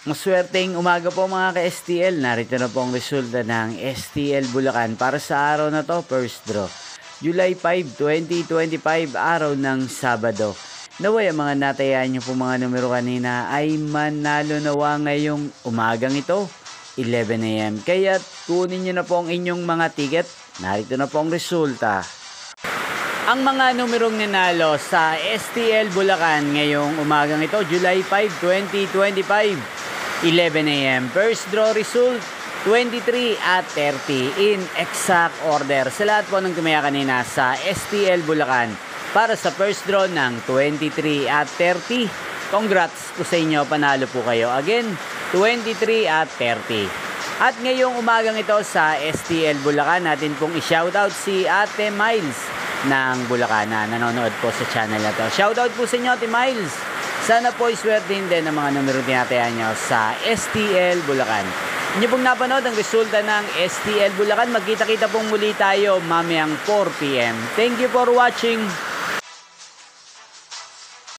Maswerteng umaga po mga ka-STL. Narito na po ang resulta ng STL Bulacan para sa araw na to, first draw. July 5, 2025, araw ng Sabado. Naway ang mga natayaan nyo po mga numero kanina ay manalo nawa ngayong umagang ito, 11 AM. Kaya kunin nyo na po ang inyong mga ticket. Narito na po ang resulta. Ang mga numerong nanalo sa STL Bulacan ngayong umagang ito, July 5, 2025. 11 AM. First draw result, 23 at 30 in exact order. Sa lahat po ng tumaya kanina sa STL Bulacan para sa first draw ng 23 at 30. Congrats po sa inyo, panalo po kayo. Again, 23 at 30. At ngayong umagang ito sa STL Bulacan, natin pong i-shoutout si Ate Miles ng Bulacan na nanonood po sa channel na to. Shoutout po sa inyo, Ate Miles. Sana po iswertin din ang mga numero tinatayan nyo sa STL Bulacan. Inyo pong napanood ang resulta ng STL Bulacan. Magkita-kita pong muli tayo mamayang 4 PM. Thank you for watching.